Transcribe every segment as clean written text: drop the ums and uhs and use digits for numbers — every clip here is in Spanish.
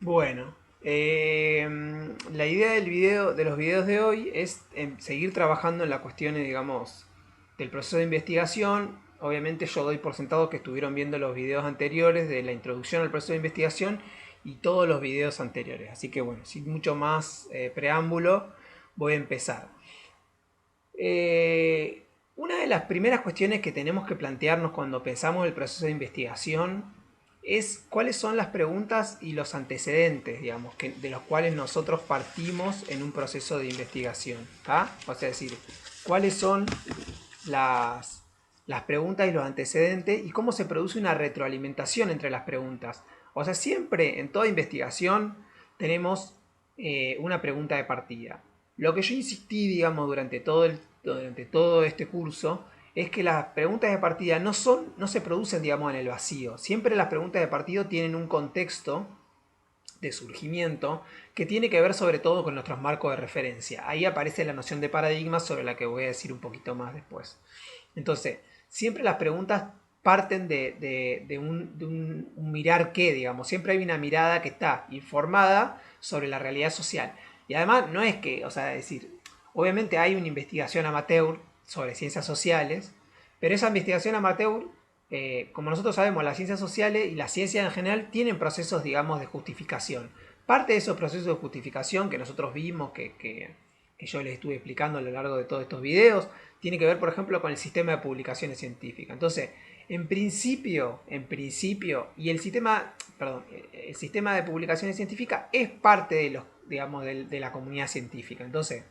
Bueno, la idea de los videos de hoy es seguir trabajando en las cuestiones, digamos, del proceso de investigación. Obviamente yo doy por sentado que estuvieron viendo los videos anteriores de la introducción al proceso de investigación y todos los videos anteriores. Así que bueno, sin mucho más preámbulo, voy a empezar. Una de las primeras cuestiones que tenemos que plantearnos cuando pensamos el proceso de investigación es cuáles son las preguntas y los antecedentes, digamos, de los cuales nosotros partimos en un proceso de investigación. ¿Tá? O sea, es decir, cuáles son las preguntas y los antecedentes y cómo se produce una retroalimentación entre las preguntas. O sea, siempre en toda investigación tenemos una pregunta de partida. Lo que yo insistí, digamos, durante todo este curso es que las preguntas de partida no se producen, digamos, en el vacío. Siempre las preguntas de partida tienen un contexto de surgimiento que tiene que ver sobre todo con nuestros marcos de referencia. Ahí aparece la noción de paradigma sobre la que voy a decir un poquito más después. Entonces, siempre las preguntas parten de un mirar qué, digamos. Siempre hay una mirada que está informada sobre la realidad social. Y además no es que, o sea, es decir, obviamente hay una investigación amateur sobre ciencias sociales, pero esa investigación amateur, como nosotros sabemos, las ciencias sociales y la ciencia en general tienen procesos, digamos, de justificación. Parte de esos procesos de justificación que nosotros vimos, que yo les estuve explicando a lo largo de todos estos videos, tiene que ver, por ejemplo, con el sistema de publicaciones científicas. Entonces, y el sistema de publicaciones científicas es parte de los, digamos, de la comunidad científica. Entonces,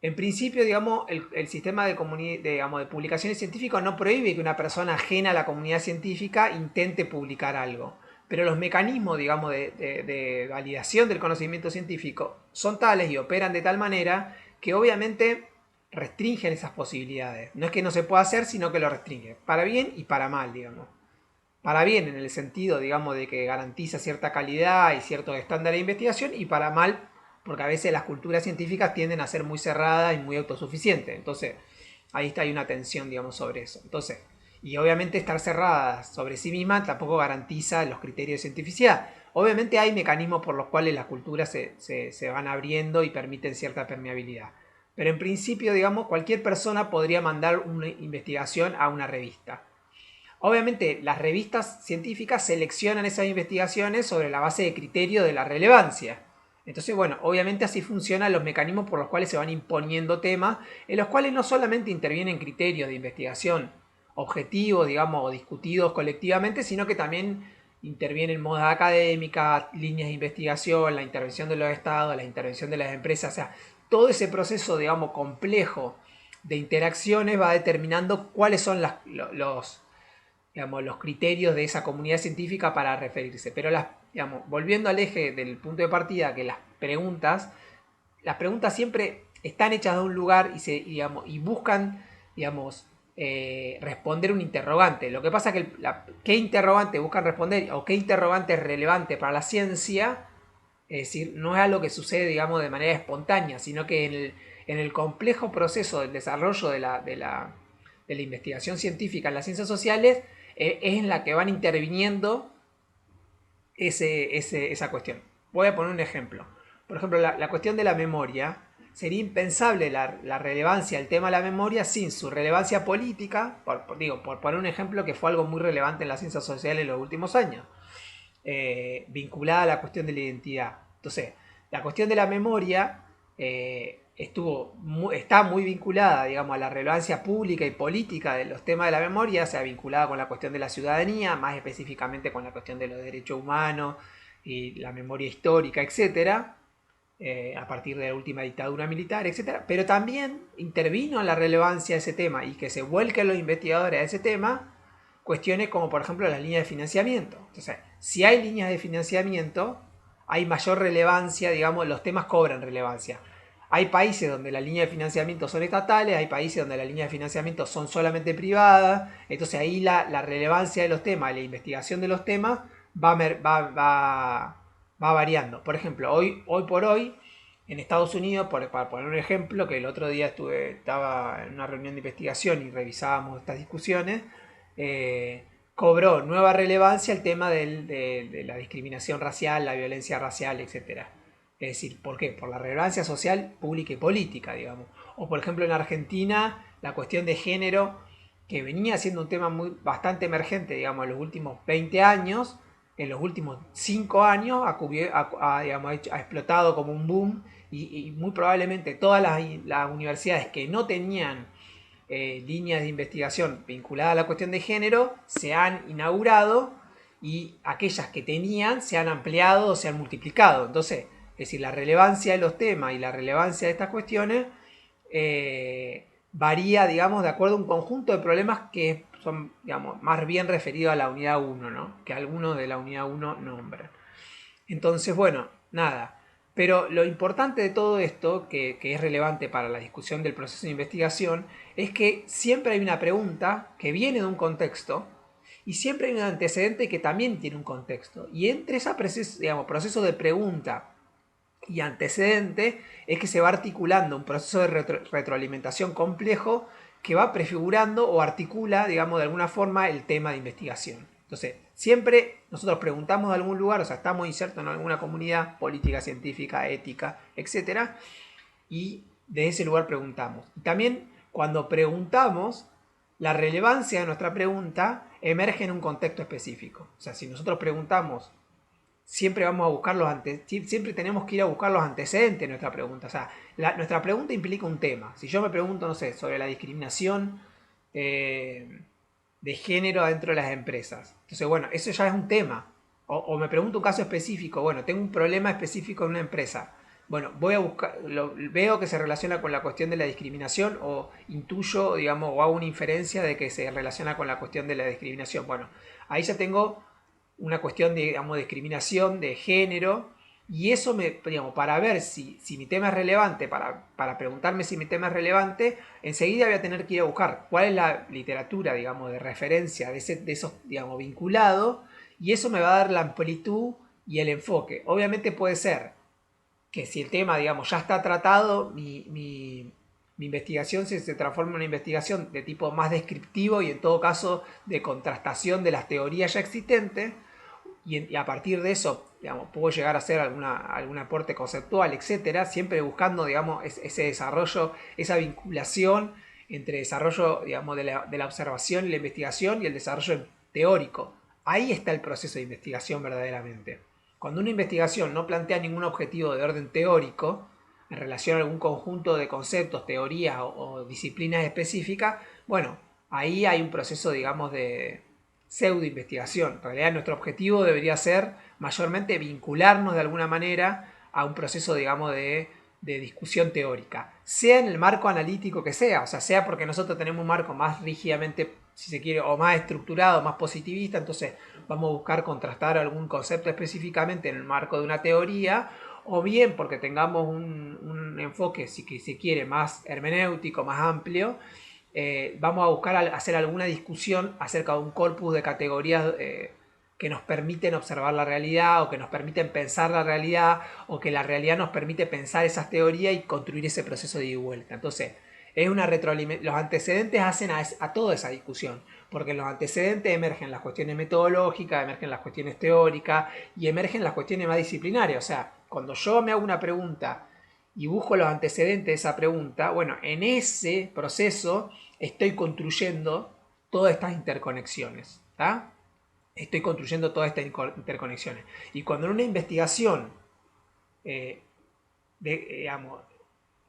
en principio, digamos, el sistema digamos, de publicaciones científicas no prohíbe que una persona ajena a la comunidad científica intente publicar algo. Pero los mecanismos, digamos, de validación del conocimiento científico son tales y operan de tal manera que obviamente restringen esas posibilidades. No es que no se pueda hacer, sino que lo restringe. Para bien y para mal, digamos. Para bien en el sentido, digamos, de que garantiza cierta calidad y ciertos estándares de investigación, y para mal porque a veces las culturas científicas tienden a ser muy cerradas y muy autosuficientes. Entonces, ahí está, hay una tensión, digamos, sobre eso. Entonces, y obviamente estar cerradas sobre sí misma tampoco garantiza los criterios de cientificidad. Obviamente hay mecanismos por los cuales las culturas se van abriendo y permiten cierta permeabilidad. Pero en principio, digamos, cualquier persona podría mandar una investigación a una revista. Obviamente, las revistas científicas seleccionan esas investigaciones sobre la base de criterio de la relevancia. Entonces, bueno, obviamente así funcionan los mecanismos por los cuales se van imponiendo temas, en los cuales no solamente intervienen criterios de investigación objetivos, digamos, o discutidos colectivamente, sino que también intervienen modas académicas, líneas de investigación, la intervención de los estados, la intervención de las empresas, o sea, todo ese proceso, digamos, complejo de interacciones va determinando cuáles son los criterios de esa comunidad científica para referirse. Pero digamos, volviendo al eje del punto de partida, que las preguntas siempre están hechas de un lugar y buscan, digamos, responder un interrogante. Lo que pasa es que qué interrogante buscan responder o qué interrogante es relevante para la ciencia, es decir, no es algo que sucede, digamos, de manera espontánea, sino que en el complejo proceso del desarrollo de la investigación científica en las ciencias sociales, es en la que van interviniendo esa cuestión. Voy a poner un ejemplo. Por ejemplo, la cuestión de la memoria. Sería impensable la relevancia del tema de la memoria sin su relevancia política, por poner un ejemplo que fue algo muy relevante en las ciencias sociales en los últimos años, vinculada a la cuestión de la identidad. Entonces, la cuestión de la memoria está muy vinculada, digamos, a la relevancia pública y política de los temas de la memoria, o sea, vinculada con la cuestión de la ciudadanía, más específicamente con la cuestión de los derechos humanos y la memoria histórica, etcétera, a partir de la última dictadura militar, etcétera, pero también intervino en la relevancia de ese tema y que se vuelquen los investigadores a ese tema cuestiones como por ejemplo las líneas de financiamiento. Entonces, si hay líneas de financiamiento, hay mayor relevancia, digamos, los temas cobran relevancia. Hay países donde las líneas de financiamiento son estatales, hay países donde las líneas de financiamiento son solamente privadas, entonces ahí la relevancia de los temas, la investigación de los temas va variando. Por ejemplo, hoy por hoy, en Estados Unidos, para poner un ejemplo, que el otro día estaba en una reunión de investigación y revisábamos estas discusiones, cobró nueva relevancia el tema de la discriminación racial, la violencia racial, etcétera. Es decir, ¿por qué? Por la relevancia social, pública y política, digamos. O por ejemplo en Argentina, la cuestión de género, que venía siendo un tema bastante emergente, digamos, en los últimos 20 años, en los últimos 5 años digamos, ha explotado como un boom y muy probablemente todas las universidades que no tenían líneas de investigación vinculadas a la cuestión de género se han inaugurado y aquellas que tenían se han ampliado o se han multiplicado. Entonces, es decir, la relevancia de los temas y la relevancia de estas cuestiones varía, digamos, de acuerdo a un conjunto de problemas que son, digamos, más bien referidos a la unidad 1, ¿no? Que algunos de la unidad 1 nombran. Entonces, bueno, nada. Pero lo importante de todo esto, que es relevante para la discusión del proceso de investigación, es que siempre hay una pregunta que viene de un contexto y siempre hay un antecedente que también tiene un contexto. Y entre ese proceso, digamos, proceso de pregunta y antecedente es que se va articulando un proceso de retroalimentación complejo que va prefigurando o articula, digamos, de alguna forma el tema de investigación. Entonces, siempre nosotros preguntamos de algún lugar, o sea, estamos insertos en alguna comunidad política, científica, ética, etcétera, y de ese lugar preguntamos. Y también cuando preguntamos, la relevancia de nuestra pregunta emerge en un contexto específico. O sea, si nosotros preguntamos, siempre vamos a buscar siempre tenemos que ir a buscar los antecedentes de nuestra pregunta. O sea, nuestra pregunta implica un tema. Si yo me pregunto, no sé, sobre la discriminación de género dentro de las empresas. Entonces, bueno, eso ya es un tema. O me pregunto un caso específico, bueno, tengo un problema específico en una empresa. Bueno, voy a buscar, veo que se relaciona con la cuestión de la discriminación o intuyo, digamos, o hago una inferencia de que se relaciona con la cuestión de la discriminación. Bueno, ahí ya tengo una cuestión de, digamos, discriminación de género y eso digamos, para ver si mi tema es relevante, para preguntarme si mi tema es relevante, enseguida voy a tener que ir a buscar cuál es la literatura, digamos, de referencia de esos, digamos, vinculado, y eso me va a dar la amplitud y el enfoque. Obviamente puede ser que si el tema, digamos, ya está tratado, mi investigación se transforma en una investigación de tipo más descriptivo y en todo caso de contrastación de las teorías ya existentes, y a partir de eso, digamos, puedo llegar a hacer algún aporte conceptual, etcétera, siempre buscando, digamos, ese desarrollo, esa vinculación entre desarrollo, digamos, de la observación y la investigación y el desarrollo teórico. Ahí está el proceso de investigación verdaderamente. Cuando una investigación no plantea ningún objetivo de orden teórico en relación a algún conjunto de conceptos, teorías o disciplinas específicas, bueno, ahí hay un proceso, digamos, de pseudo investigación. En realidad nuestro objetivo debería ser mayormente vincularnos de alguna manera a un proceso, digamos, de discusión teórica, sea en el marco analítico que sea, o sea porque nosotros tenemos un marco más rígidamente, si se quiere, o más estructurado, más positivista, entonces vamos a buscar contrastar algún concepto específicamente en el marco de una teoría, o bien porque tengamos un enfoque, si se quiere, más hermenéutico, más amplio, vamos a buscar hacer alguna discusión acerca de un corpus de categorías que nos permiten observar la realidad o que nos permiten pensar la realidad o que la realidad nos permite pensar esas teorías y construir ese proceso de ida y vuelta. Entonces, es una los antecedentes hacen a toda esa discusión, porque en los antecedentes emergen las cuestiones metodológicas, emergen las cuestiones teóricas y emergen las cuestiones más disciplinarias. O sea, cuando yo me hago una pregunta y busco los antecedentes de esa pregunta, bueno, en ese proceso estoy construyendo todas estas interconexiones. ¿Tá? Estoy construyendo todas estas interconexiones. Y cuando en una investigación digamos,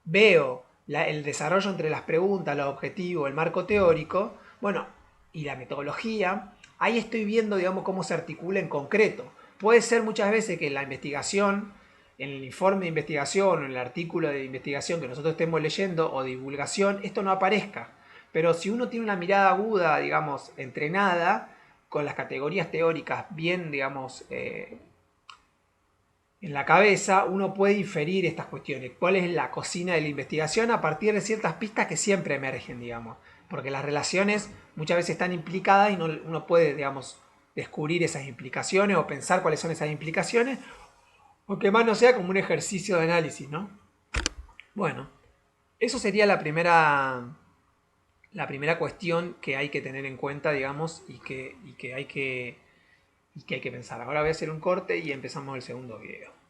veo el desarrollo entre las preguntas, los objetivos, el marco teórico, bueno, y la metodología, ahí estoy viendo, digamos, cómo se articula en concreto. Puede ser muchas veces que la investigación, en el informe de investigación o en el artículo de investigación que nosotros estemos leyendo o divulgación, esto no aparezca. Pero si uno tiene una mirada aguda, digamos, entrenada, con las categorías teóricas bien, digamos, en la cabeza, uno puede inferir estas cuestiones. ¿Cuál es la cocina de la investigación? A partir de ciertas pistas que siempre emergen, digamos. Porque las relaciones muchas veces están implicadas y uno puede, digamos, descubrir esas implicaciones o pensar cuáles son esas implicaciones, o que más no sea como un ejercicio de análisis, ¿no? Bueno, eso sería la primera cuestión que hay que tener en cuenta, digamos, y que hay que pensar. Ahora voy a hacer un corte y empezamos el segundo video.